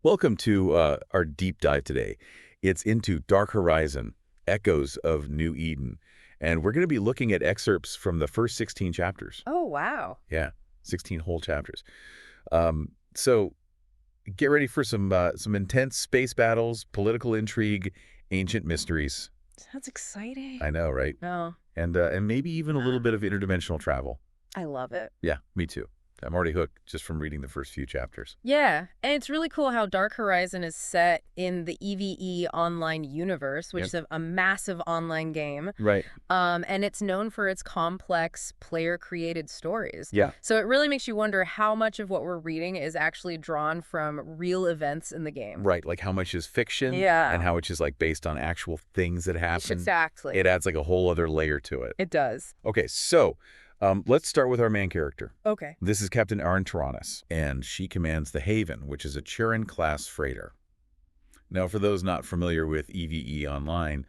Welcome to our deep dive today. It's into Dark Horizon, Echoes of New Eden. And we're going to be looking at excerpts from the first 16 chapters. Oh, wow. Yeah, 16 whole chapters. So get ready for some intense space battles, political intrigue, ancient mysteries. Sounds exciting. I know, right? Oh, And maybe even a little bit of interdimensional travel. I love it. Yeah, me too. I'm already hooked just from reading the first few chapters. Yeah, and it's really cool how Dark Horizon is set in the EveOnline universe, which Yep. is a massive online game. Right. And it's known for its complex player-created stories. Yeah. So it really makes you wonder how much of what we're reading is actually drawn from real events in the game. Right, like how much is fiction Yeah. and how much is like based on actual things that happen. Exactly. It adds like a whole other layer to it. It does. Okay, so let's start with our main character. Okay. This is Captain Aaron Taranis, and she commands the Haven, which is a Turin-class freighter. Now, for those not familiar with EVE Online,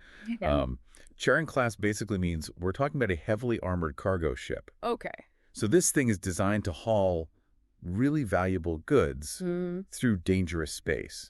Turin-class basically means we're talking about a heavily armored cargo ship. Okay. So this thing is designed to haul really valuable goods through dangerous space.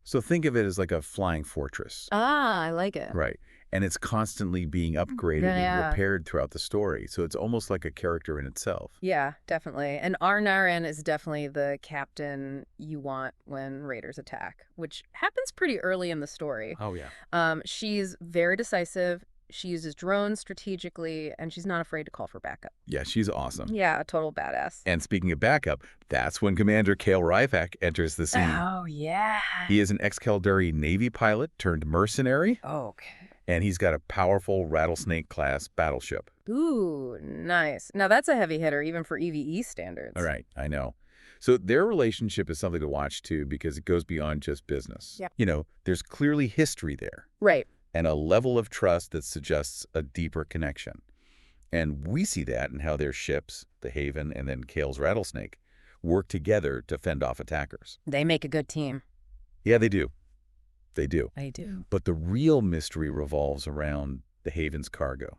So think of it as like a flying fortress. I like it. Right. And it's constantly being upgraded Yeah. and repaired throughout the story. So it's almost like a character in itself. Yeah, definitely. And Arnaren is definitely the captain you want when raiders attack, which happens pretty early in the story. Oh, yeah. She's very decisive. She uses drones strategically, and she's not afraid to call for backup. Yeah, she's awesome. Yeah, a total badass. And speaking of backup, that's when Commander Kale Ryfak enters the scene. Oh, yeah. He is an ex-Caldari Navy pilot turned mercenary, Okay. and he's got a powerful Rattlesnake-class battleship. Ooh, nice. Now, that's a heavy hitter, even for EVE standards. All right, I know. So their relationship is something to watch, too, because it goes beyond just business. Yeah. You know, there's clearly history there. Right. And a level of trust that suggests a deeper connection. And we see that in how their ships, the Haven and then Kale's Rattlesnake, work together to fend off attackers. They make a good team. Yeah, they do. They do. They do. But the real mystery revolves around the Haven's cargo.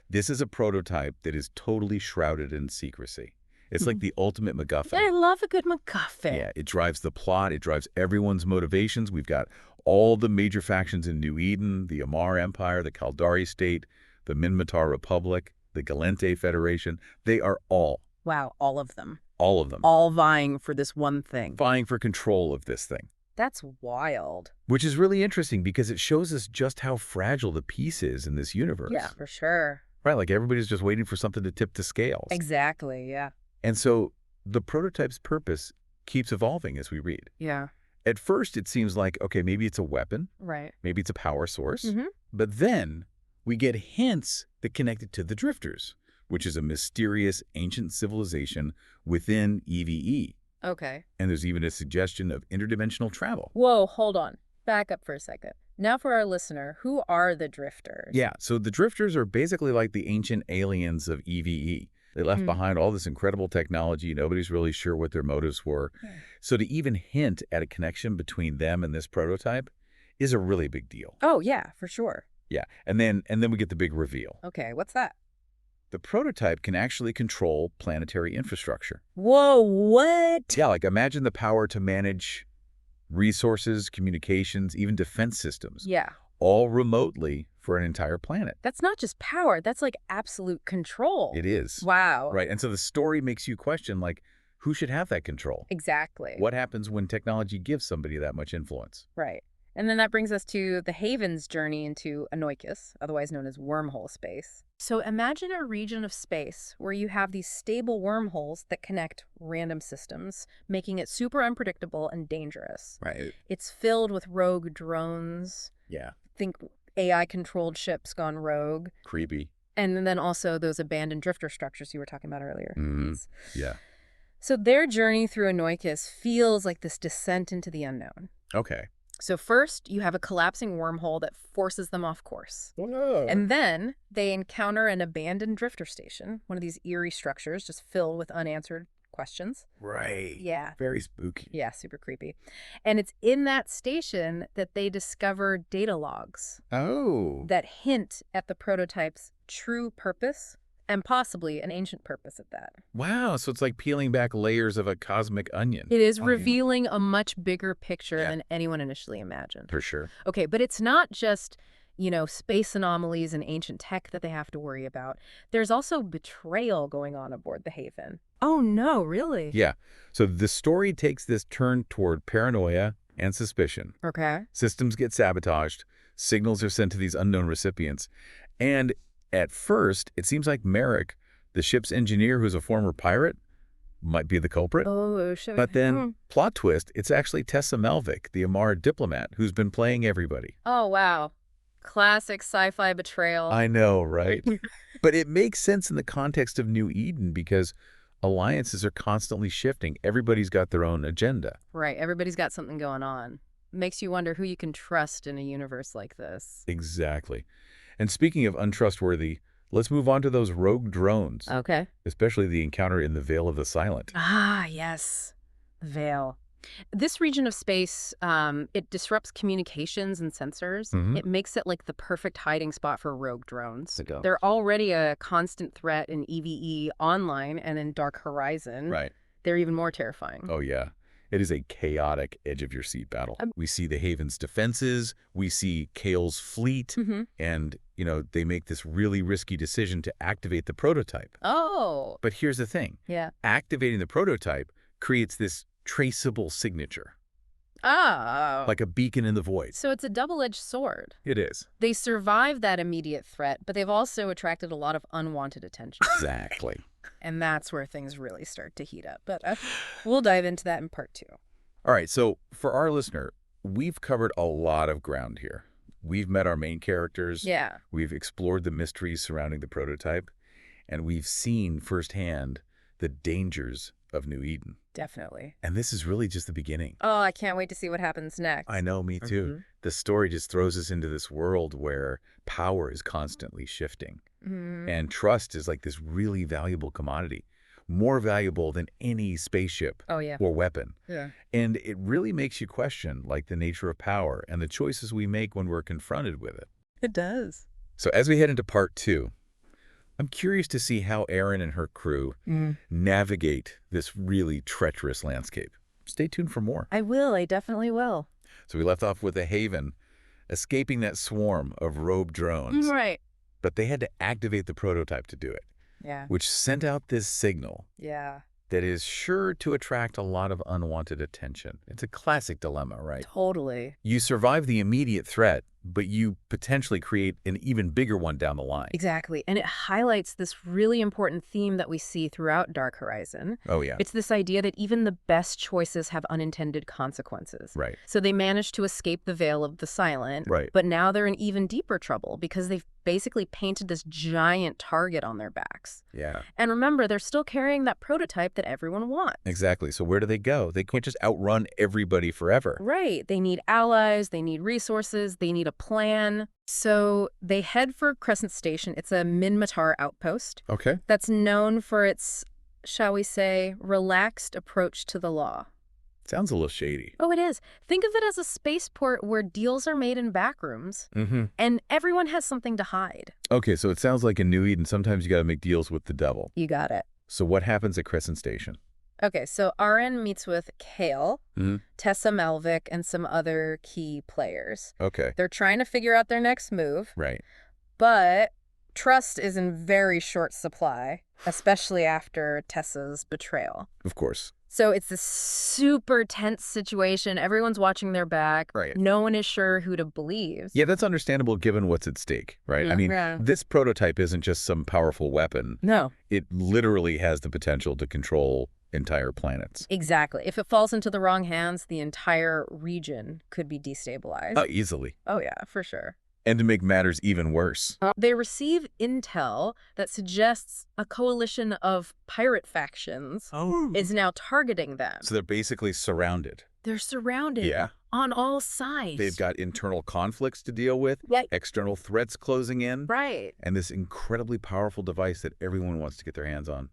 This is a prototype that is totally shrouded in secrecy. It's like the ultimate MacGuffin. I love a good MacGuffin. Yeah, it drives the plot. It drives everyone's motivations. We've got all the major factions in New Eden, the Amar Empire, the Caldari State, the Minmatar Republic, the Galente Federation. They are all Wow, all of them. all Vying for this one thing. vying for control of this thing. That's wild. Which is really interesting because it shows us just how fragile the peace is in this universe. Yeah, for sure. Right, like everybody's just waiting for something to tip the scales. Exactly, yeah. And so the prototype's purpose keeps evolving as we read. Yeah, At first, it seems like, okay, maybe it's a weapon, right. maybe it's a power source. Mhm. But then we get hints that connect it to the Drifters, which is a mysterious ancient civilization within EVE. Okay. And there's even a suggestion of interdimensional travel. Whoa, hold on. Back up for a second. Now for our listener, who are the Drifters? Yeah, so the Drifters are basically like the ancient aliens of EVE. They left behind all this incredible technology. Nobody's really sure what their motives were. So to even hint at a connection between them and this prototype is a really big deal. Oh, yeah, for sure. Yeah, and then we get the big reveal. Okay, what's that? The prototype can actually control planetary infrastructure. Whoa, what? Yeah, like imagine the power to manage resources, communications, even defense systems, Yeah. all remotely for an entire planet. That's not just power. That's like absolute control. It is. Wow. Right, and so the story makes you question, like, who should have that control? Exactly. What happens when technology gives somebody that much influence? Right. And then that brings us to the Haven's journey into Anoikis, otherwise known as wormhole space. So imagine a region of space where you have these stable wormholes that connect random systems, making it super unpredictable and dangerous. Right. It's filled with rogue drones, Yeah. think AI-controlled ships gone rogue, Creepy. and then also those abandoned drifter structures you were talking about earlier. Yeah. So their journey through Anoikis feels like this descent into the unknown. Okay. So first, you have a collapsing wormhole that forces them off course. And then they encounter an abandoned drifter station, one of these eerie structures just filled with unanswered questions. Right. Yeah. Very spooky. Yeah, super creepy. And it's in that station that they discover data logs Oh. that hint at the prototype's true purpose and possibly an ancient purpose at that. Wow, so it's like peeling back layers of a cosmic onion. It is Oh, revealing a much bigger picture yeah, than anyone initially imagined. for sure. Okay, but it's not just, space anomalies and ancient tech that they have to worry about. There's also betrayal going on aboard the Haven. Oh no, really? Yeah, so the story takes this turn toward paranoia and suspicion. Okay. Systems get sabotaged, signals are sent to these unknown recipients, and at first, it seems like Merrick, the ship's engineer who's a former pirate, might be the culprit. Oh, shit. But then, plot twist, it's actually Tessa Melvick, the Amar diplomat, who's been playing everybody. Oh, wow. Classic sci-fi betrayal. I know, right? But it makes sense in the context of New Eden because alliances are constantly shifting. Everybody's got their own agenda. Right, everybody's got something going on. Makes you wonder who you can trust in a universe like this. Exactly. And speaking of untrustworthy, let's move on to those rogue drones, Okay. especially the encounter in the Veil of the Silent. Ah, yes. The Veil. This region of space, it disrupts communications and sensors. It makes it like the perfect hiding spot for rogue drones. They're already a constant threat in EveOnline and in Dark Horizon. Right. They're even more terrifying. Oh, yeah. It is a chaotic edge-of-your-seat battle. We see the Haven's defenses, we see Kale's fleet, and, they make this really risky decision to activate the prototype. Oh. But here's the thing. Yeah. Activating the prototype creates this traceable signature, Oh. like a beacon in the void. So it's a double-edged sword. It is. They survived that immediate threat, but they've also attracted a lot of unwanted attention. Exactly. And that's where things really start to heat up. But we'll dive into that in part 2. All right, so for our listener, we've covered a lot of ground here. We've met our main characters. Yeah. We've explored the mysteries surrounding the prototype, and we've seen firsthand the dangers of New Eden. Definitely. And this is really just the beginning. Oh, I can't wait to see what happens next. I know, me too. The story just throws us into this world where power is constantly shifting. And trust is like this really valuable commodity, more valuable than any spaceship or weapon. Yeah. And it really makes you question like the nature of power and the choices we make when we're confronted with it. It does. So as we head into part 2, I'm curious to see how Erin and her crew navigate this really treacherous landscape. Stay tuned for more. I will. I definitely will. So we left off with the Haven escaping that swarm of rogue drones. Right. But they had to activate the prototype to do it, Yeah. which sent out this signal Yeah. that is sure to attract a lot of unwanted attention. It's a classic dilemma, right? Totally. You survive the immediate threat, but you potentially create an even bigger one down the line. Exactly. And it highlights this really important theme that we see throughout Dark Horizon. Oh, yeah. It's this idea that even the best choices have unintended consequences. Right. So they managed to escape the Veil of the Silent, Right. but now they're in even deeper trouble because they've basically painted this giant target on their backs. Yeah. And remember, they're still carrying that prototype that everyone wants. Exactly. So where do they go? They can't just outrun everybody forever. Right. They need allies, they need resources, they need a plan. So they head for Crescent Station. It's a Minmatar outpost Okay. that's known for its, shall we say, relaxed approach to the law. Sounds a little shady. Oh, it is. Think of it as a spaceport where deals are made in backrooms and everyone has something to hide. Okay, so it sounds like in New Eden, sometimes you got to make deals with the devil. You got it. So what happens at Crescent Station? Okay, so RN meets with Kale, Tessa Melvick, and some other key players. Okay. They're trying to figure out their next move, Right. but trust is in very short supply, especially after Tessa's betrayal. Of course. So it's this super tense situation. Everyone's watching their back. Right. No one is sure who to believe. Yeah, that's understandable given what's at stake, right? I mean, this prototype isn't just some powerful weapon. No. It literally has the potential to control entire planets. Exactly. If it falls into the wrong hands, the entire region could be destabilized. Easily. Oh, yeah, for sure. And to make matters even worse. They receive intel that suggests a coalition of pirate factions is now targeting them. So they're basically surrounded. They're surrounded on all sides. They've got internal conflicts to deal with, external threats closing in, right, and this incredibly powerful device that everyone wants to get their hands on.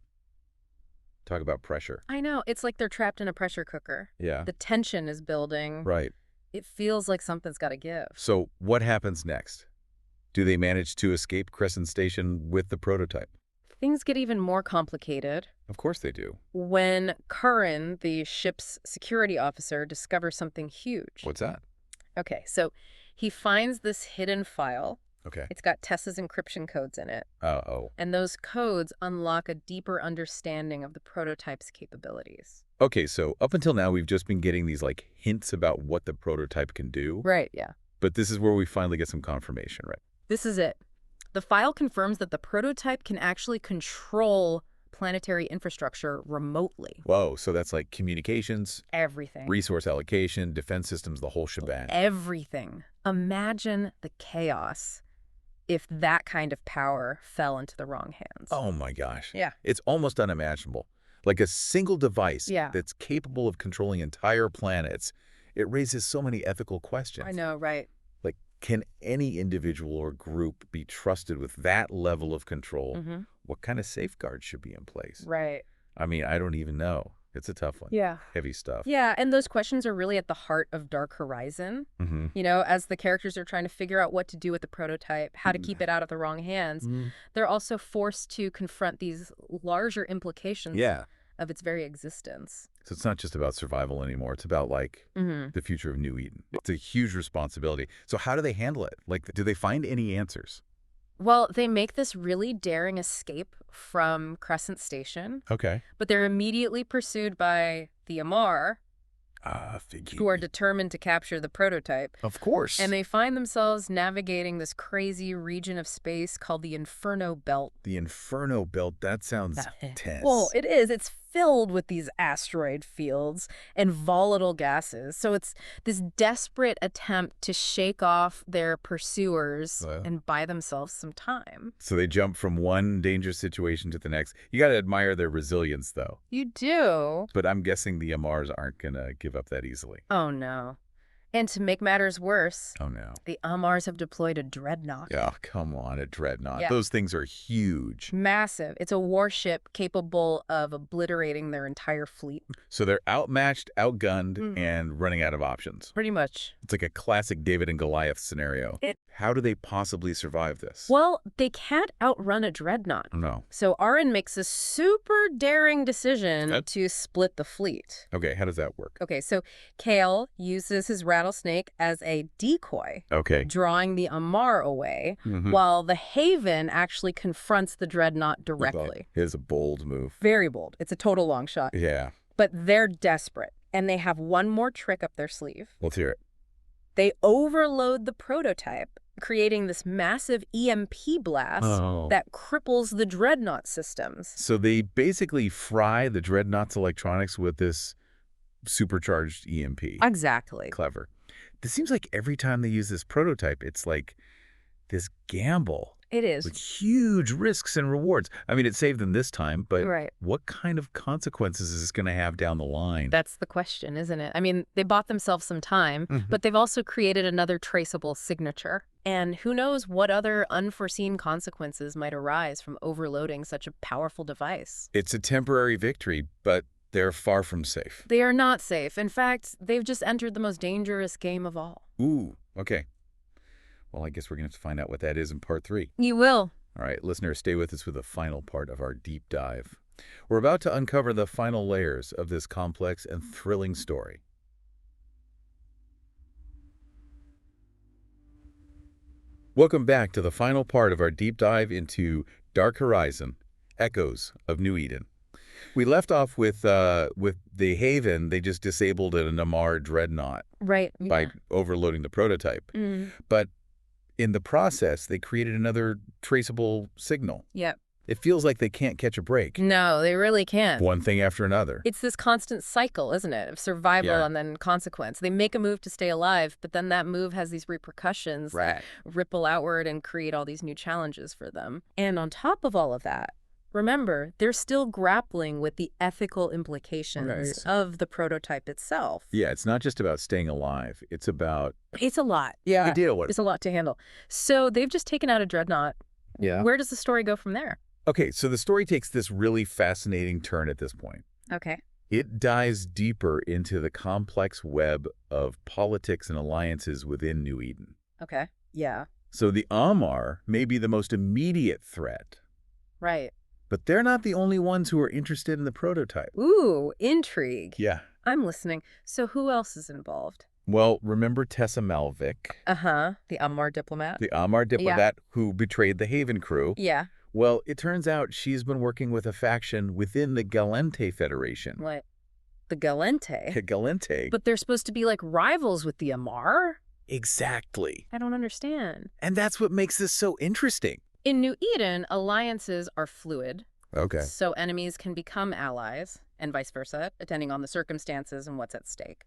Talk about pressure. I know. It's like they're trapped in a pressure cooker. Yeah. The tension is building. Right. It feels like something's got to give. So what happens next? Do they manage to escape Crescent Station with the prototype? Things get even more complicated Of course they do. when Curran, the ship's security officer, discovers something huge. What's that? Okay, so he finds this hidden file. Okay. It's got Tessa's encryption codes in it. Oh. And those codes unlock a deeper understanding of the prototype's capabilities. Okay, so up until now, we've just been getting these, like, hints about what the prototype can do. Right, yeah. But this is where we finally get some confirmation, right? This is it. The file confirms that the prototype can actually control planetary infrastructure remotely. Whoa, so that's like communications, Everything. resource allocation, defense systems, the whole shebang. Everything. Imagine the chaos if that kind of power fell into the wrong hands. Oh my gosh. Yeah. It's almost unimaginable. Like a single device Yeah. that's capable of controlling entire planets. It raises so many ethical questions. I know, right? Like, can any individual or group be trusted with that level of control? Mm-hmm. What kind of safeguards should be in place? Right. I mean, I don't even know. It's a tough one. Yeah. Heavy stuff. Yeah, and those questions are really at the heart of Dark Horizon. Mm-hmm. You know, as the characters are trying to figure out what to do with the prototype, how to keep it out of the wrong hands, they're also forced to confront these larger implications Yeah. of its very existence. So it's not just about survival anymore. It's about, like, the future of New Eden. It's a huge responsibility. So how do they handle it? Like, do they find any answers? Well, they make this really daring escape from Crescent Station, Okay. but they're immediately pursued by the Amar, Figure. who are determined to capture the prototype. Of course. And they find themselves navigating this crazy region of space called the Inferno Belt. The Inferno Belt, that sounds tense. Well, it is. It's filled with these asteroid fields and volatile gases. So it's this desperate attempt to shake off their pursuers and buy themselves some time. So they jump from one dangerous situation to the next. You got to admire their resilience, though. You do? But I'm guessing the Amars aren't going to give up that easily. Oh, no. And to make matters worse, Oh, no. the Amars have deployed a dreadnought. Yeah, come on, a dreadnought. Yeah. Those things are huge. Massive. It's a warship capable of obliterating their entire fleet. So they're outmatched, outgunned, and running out of options. Pretty much. It's like a classic David and Goliath scenario. How do they possibly survive this? Well, they can't outrun a dreadnought. No. So Aaron makes a super daring decision to split the fleet. Okay, how does that work? Okay, so Kale uses his rattlesnake as a decoy, Okay. drawing the Amar away, while the Haven actually confronts the dreadnought directly. It is a bold move. Very bold. It's a total long shot. Yeah. But they're desperate, and they have one more trick up their sleeve. Let's hear it. They overload the prototype, creating this massive EMP blast that cripples the dreadnought systems. So they basically fry the dreadnought's electronics with this supercharged EMP. Exactly. Clever. This seems like every time they use this prototype, it's like this gamble It is. with huge risks and rewards. I mean, it saved them this time, but Right. what kind of consequences is this going to have down the line? That's the question, isn't it? I mean, they bought themselves some time, but they've also created another traceable signature. And who knows what other unforeseen consequences might arise from overloading such a powerful device. It's a temporary victory, but they're far from safe. They are not safe. In fact, they've just entered the most dangerous game of all. Ooh, okay. Well, I guess we're going to have to find out what that is in part 3. You will. All right, listeners, stay with us for the final part of our deep dive. We're about to uncover the final layers of this complex and thrilling story. Welcome back to the final part of our deep dive into Dark Horizon, Echoes of New Eden. We left off with the Haven. They just disabled an Amar dreadnought Right. by overloading the prototype. But in the process, they created another traceable signal. Yep. It feels like they can't catch a break. No, they really can't. One thing after another. It's this constant cycle, isn't it, of survival and then consequence. They make a move to stay alive, but then that move has these repercussions that ripple outward and create all these new challenges for them. And on top of all of that, remember, they're still grappling with the ethical implications of the prototype itself. Yeah, it's not just about staying alive. It's about... It's a lot. Yeah, deal with it. It's a lot to handle. So they've just taken out a dreadnought. Yeah. Where does the story go from there? Okay, so the story takes this really fascinating turn at this point. Okay. It dives deeper into the complex web of politics and alliances within New Eden. Okay. Yeah. So the Amar may be the most immediate threat. Right. But they're not the only ones who are interested in the prototype. Ooh, intrigue. Yeah. I'm listening. So who else is involved? Well, remember Tessa Malvik, Uh-huh. The Amar diplomat? the Amar Yeah. diplomat who betrayed the Haven crew? Yeah. Well, it turns out she's been working with a faction within the Galente Federation. What? The Galente? Galente? But they're supposed to be like rivals with the Amar? Exactly. I don't understand. And that's what makes this so interesting. In New Eden, alliances are fluid. Okay. So enemies can become allies, and vice versa, depending on the circumstances and what's at stake.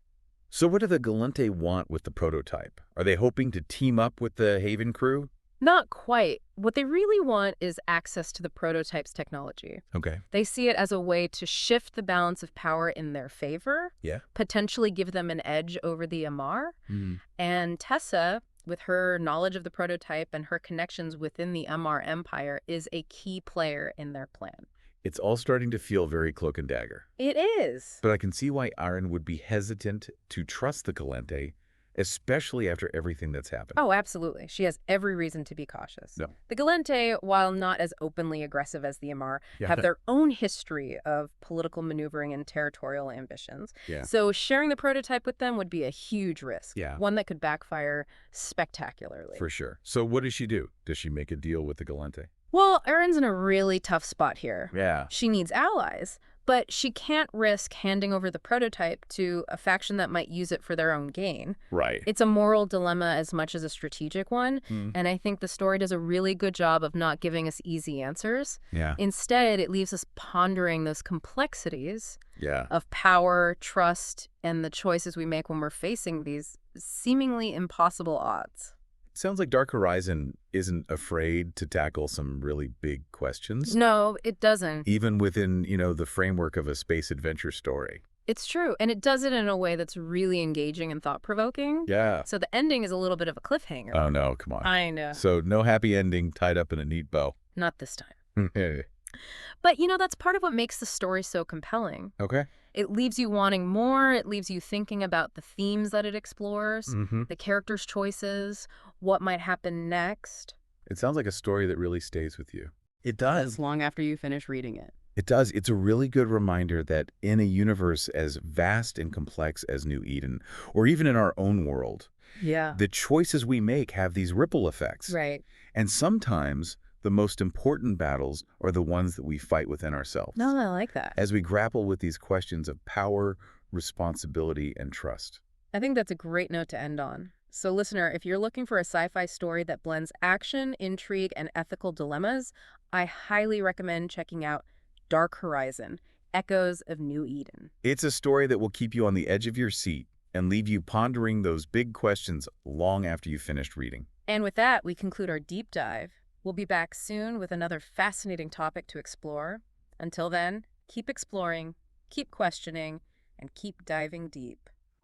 So what do the Galente want with the prototype? Are they hoping to team up with the Haven crew? Not quite. What they really want is access to the prototype's technology. Okay. They see it as a way to shift the balance of power in their favor, Yeah. potentially give them an edge over the Amar. Mm. And Tessa, with her knowledge of the prototype and her connections within the Amar Empire, is a key player in their plan. It's all starting to feel very cloak and dagger. It is. But I can see why Aaron would be hesitant to trust the Galente, especially after everything that's happened. Oh, absolutely. She has every reason to be cautious. No. The Galente, while not as openly aggressive as the Amar, Yeah. have their own history of political maneuvering and territorial ambitions. Yeah. So sharing the prototype with them would be a huge risk. Yeah. One that could backfire spectacularly. For sure. So what does she do? Does she make a deal with the Galente? Well, Erin's in a really tough spot here. Yeah. She needs allies, but she can't risk handing over the prototype to a faction that might use it for their own gain. Right. It's a moral dilemma as much as a strategic one, and I think the story does a really good job of not giving us easy answers. Yeah. Instead, it leaves us pondering those complexities Yeah. of power, trust, and the choices we make when we're facing these seemingly impossible odds. Sounds like Dark Horizon isn't afraid to tackle some really big questions. No, it doesn't. Even within, the framework of a space adventure story. It's true, and it does it in a way that's really engaging and thought-provoking. Yeah. So the ending is a little bit of a cliffhanger. Oh, no, come on. I know. So no happy ending tied up in a neat bow. Not this time. But, that's part of what makes the story so compelling. Okay. It leaves you wanting more. It leaves you thinking about the themes that it explores, Mm-hmm. the characters' choices, what might happen next. It sounds like a story that really stays with you. It As does. long after you finish reading it. It does. It's a really good reminder that in a universe as vast and complex as New Eden, or even in our own world, Yeah. the choices we make have these ripple effects. Right. And sometimes the most important battles are the ones that we fight within ourselves. No, I like that. As we grapple with these questions of power, responsibility, and trust. I think that's a great note to end on. So listener, if you're looking for a sci-fi story that blends action, intrigue, and ethical dilemmas, I highly recommend checking out Dark Horizon, Echoes of New Eden. It's a story that will keep you on the edge of your seat and leave you pondering those big questions long after you finished reading. And with that, we conclude our deep dive. We'll be back soon with another fascinating topic to explore. Until then, keep exploring, keep questioning, and keep diving deep.